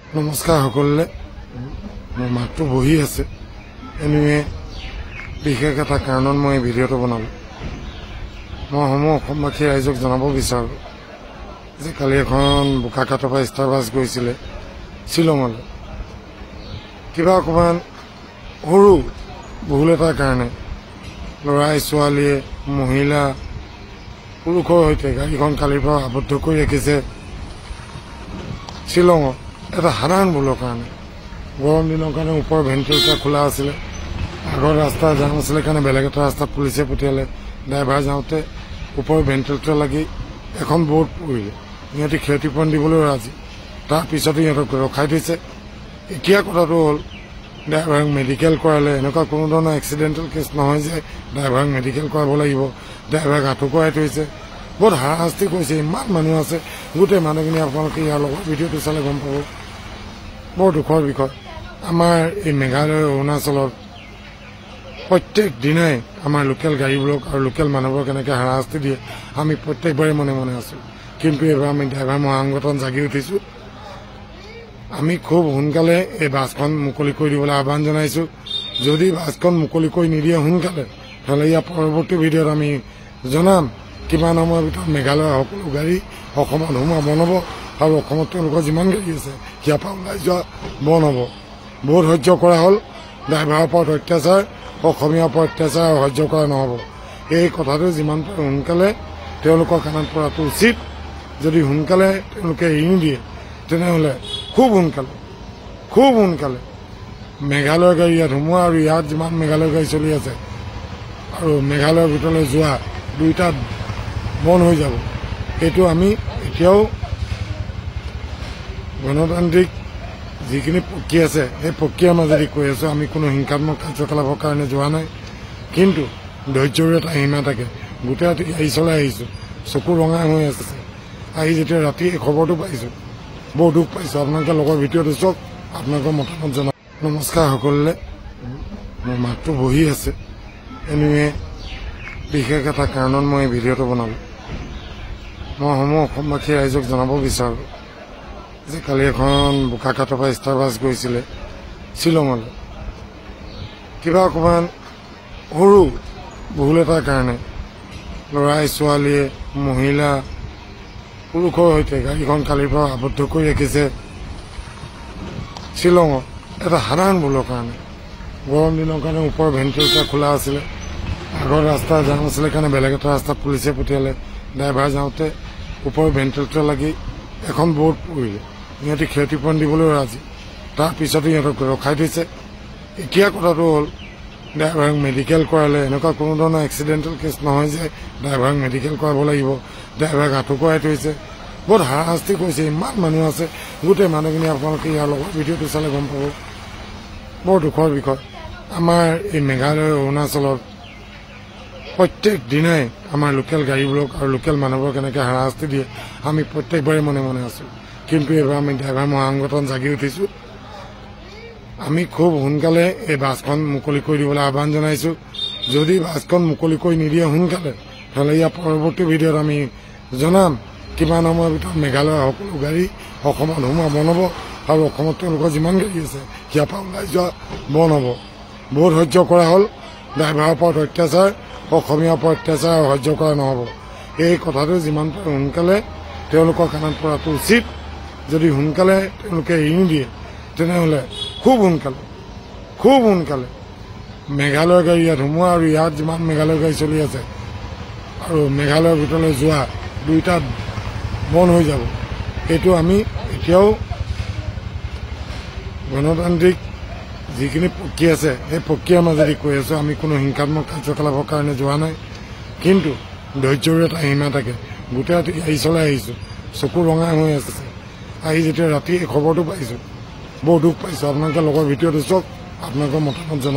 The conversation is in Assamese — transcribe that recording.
নমস্কাৰ সকলোলে মোৰ মাতটো বহি আছে এনিৱে বিশেষ এটা কাৰণত মই এই ভিডিঅ'টো বনালোঁ মই অসমবাসী ৰাইজক জনাব বিচাৰোঁ যে কালি এখন বোকাখাটৰ পৰা ষ্টাৰ বাছ গৈছিলে শ্বিলঙলৈ কিবা অকণমান সৰু ভুল এটাৰ কাৰণে ল'ৰাই ছোৱালীয়ে মহিলা পুৰুষৰ সৈতে গাড়ীখন কালিৰ পৰা আবদ্ধ কৰি ৰাখিছে শ্বিলঙত এটা সাধাৰণ ভুলৰ কাৰণে গৰম দিনৰ কাৰণে ওপৰৰ ভেণ্টিলেটৰ খোলা আছিলে আগৰ ৰাস্তা জাম আছিলে কাৰণে বেলেগ এটা ৰাস্তাত পুলিচে পঠিয়ালে ড্ৰাইভাৰ যাওঁতে ওপৰৰ ভেণ্টিলেটৰ লাগি এখন বৰ্ড পৰিলে সিহঁতি ক্ষতিপূৰণ দিবলৈ ৰাজি তাৰপিছতে সিহঁতক ৰখাই থৈছে এতিয়া কথাটো হ'ল ড্ৰাইভাৰক মেডিকেল কৰালে এনেকুৱা কোনো ধৰণৰ এক্সিডেণ্টেল কেছ নহয় যে ড্ৰাইভাৰক মেডিকেল কৰাব লাগিব ড্ৰাইভাৰক আঁঠু কৰাই থৈছে বহুত হাৰাশাস্তি কৰিছে ইমান মানুহ আছে গোটেই মানুহখিনি আপোনালোকে ইয়াৰ লগত ভিডিঅ'টো চালে গম পাব বৰ দুখৰ বিষয় আমাৰ এই মেঘালয় অৰুণাচলত প্ৰত্যেক দিনাই আমাৰ লোকেল গাড়ীবোৰক আৰু লোকেল মানুহবোৰক এনেকৈ হাৰাশাস্তি দিয়ে আমি প্ৰত্যেকবাৰে মনে মনে আছোঁ কিন্তু এইবাৰ আমি ড্ৰাইভাৰ মহাসংগঠন জাগি উঠিছোঁ আমি খুব সোনকালে এই বাছখন মুকলি কৰি দিবলৈ আহ্বান জনাইছোঁ যদি বাছখন মুকলি কৰি নিদিয়ে সোনকালে তেতিয়াহ'লে ইয়াৰ পৰৱৰ্তী ভিডিঅ'ত আমি জনাম কিমান সময়ৰ ভিতৰত মেঘালয়ৰ সকলো গাড়ী অসমত সোমোৱা বন্ধ হ'ব আৰু অসমত তেওঁলোকৰ যিমান গাড়ী আছে ইয়াৰ পৰা ওলাই যোৱা বন্ধ হ'ব বহুত সহ্য কৰা হ'ল ড্ৰাইভাৰৰ ওপৰত অত্যাচাৰ অসমীয়াৰ ওপৰত অত্যাচাৰ আৰু সহ্য কৰা নহ'ব এই কথাটো যিমান পাৰে সোনকালে তেওঁলোকৰ কাণত পৰাটো উচিত যদি সোনকালে তেওঁলোকে এৰি নিদিয়ে তেনেহ'লে খুব সোনকালে মেঘালয়ৰ গাড়ী ইয়াত সোমোৱা আৰু ইয়াত যিমান মেঘালয়ৰ গাড়ী চলি আছে আৰু মেঘালয়ৰ ভিতৰলৈ যোৱা দুইটা বন্ধ হৈ যাব এইটো আমি এতিয়াও গণতান্ত্ৰিক যিখিনি প্ৰক্ৰিয়া আছে সেই প্ৰক্ৰিয়াৰ মাজেদি কৈ আছোঁ আমি কোনো হিংসাত্মক কাৰ্যকলাপৰ কাৰণে যোৱা নাই কিন্তু ধৈৰ্যৰ এটা সীমা থাকে গোটেই ৰাতি গাড়ী চলাই আহিছোঁ চকু ৰঙা হৈ আছে আহি যেতিয়া ৰাতি এই খবৰটো পাইছোঁ বৰ দুখ পাইছোঁ আপোনালোকে লগৰ ভিডিঅ'টো চাওক আপোনালোকৰ মতামত জনাওক নমস্কাৰ সকলোলে মোৰ মাতটো বহি আছে এনিৱে বিশেষ এটা কাৰণত মই এই ভিডিঅ'টো বনালোঁ মই অসমবাসী ৰাইজক জনাব বিচাৰোঁ যে কালি এখন বোকাখাটৰ পৰা ষ্টাৰ বাছ গৈছিলে শ্বিলঙলৈ কিবা অকণমান সৰু ভুল এটাৰ কাৰণে ল'ৰাই ছোৱালীয়ে মহিলা পুৰুষৰ সৈতে গাড়ীখন কালিৰ পৰা আবদ্ধ কৰি ৰাখিছে শ্বিলঙত এটা সাধাৰণ ভুলৰ কাৰণে গৰম দিনৰ কাৰণে ওপৰৰ ভেণ্টিলেটৰ খোলা আছিলে আগৰ ৰাস্তা জাম আছিলে কাৰণে বেলেগ এটা ৰাস্তাত পুলিচে পঠিয়ালে ড্ৰাইভাৰ যাওঁতে ওপৰৰ ভেণ্টিলেটৰ লাগি এখন বৰ্ড পৰিলে সিহঁতি ক্ষতিপূৰণ দিবলৈ ৰাজি তাৰপিছতে সিহঁতক ৰখাই থৈছে এতিয়া কথাটো হ'ল ড্ৰাইভাৰক মেডিকেল কৰালে এনেকুৱা কোনো ধৰণৰ এক্সিডেণ্টেল কেছ নহয় যে ড্ৰাইভাৰক মেডিকেল কৰাব লাগিব ড্ৰাইভাৰক আঁঠু কৰাই থৈছে বহুত হাৰাশাস্তি কৰিছে ইমান মানুহ আছে গোটেই মানুহখিনি আপোনালোকে ইয়াৰ লগত ভিডিঅ'টো চালে গম পাব বৰ দুখৰ বিষয় আমাৰ এই মেঘালয় অৰুণাচলত প্ৰত্যেক দিনাই আমাৰ লোকেল গাড়ীবোৰক আৰু লোকেল মানুহবোৰক এনেকৈ হাৰাশাস্তি দিয়ে আমি প্ৰত্যেকবাৰে মনে মনে আছোঁ কিন্তু এইবাৰ আমি ড্ৰাইভাৰ মহাসংগঠন জাগি উঠিছোঁ আমি খুব সোনকালে এই বাছখন মুকলি কৰি দিবলৈ আহ্বান জনাইছোঁ যদি বাছখন মুকলি কৰি নিদিয়ে সোনকালে তেতিয়াহ'লে ইয়াৰ পৰৱৰ্তী ভিডিঅ'ত আমি জনাম কিমান সময়ৰ ভিতৰত মেঘালয়ৰ সকলো গাড়ী অসমত সোমোৱা বন্ধ হ'ব আৰু অসমত তেওঁলোকৰ যিমান গাড়ী আছে ইয়াৰ পৰা ওলাই যোৱা বন্ধ হ'ব বহুত সহ্য কৰা হ'ল ড্ৰাইভাৰৰ ওপৰত অত্যাচাৰ অসমীয়াৰ ওপৰত অত্যাচাৰ আৰু সহ্য কৰা নহ'ব এই কথাটো যিমান পাৰে সোনকালে তেওঁলোকৰ কাণত পৰাটো উচিত যদি সোনকালে তেওঁলোকে এৰি নিদিয়ে তেনেহ'লে খুব সোনকালে মেঘালয়ৰ গাড়ী ইয়াত সোমোৱা আৰু ইয়াত যিমান মেঘালয়ৰ গাড়ী চলি আছে আৰু মেঘালয়ৰ ভিতৰলৈ যোৱা দুইটা বন্ধ হৈ যাব এইটো আমি এতিয়াও গণতান্ত্ৰিক যিখিনি প্ৰক্ৰিয়া আছে সেই প্ৰক্ৰিয়াৰ মাজেদি কৈ আছোঁ আমি কোনো হিংসাত্মক কাৰ্যকলাপৰ কাৰণে যোৱা নাই কিন্তু ধৈৰ্যৰ এটা সীমা থাকে গোটেই ৰাতি গাড়ী চলাই আহিছোঁ চকু ৰঙা হৈ আছে আহি যেতিয়া ৰাতি এই খবৰটো পাইছোঁ বৰ দুখ পাইছোঁ আপোনালোকে লগৰ ভিডিঅ'টো চাওক আপোনালোকৰ মতামত জনাব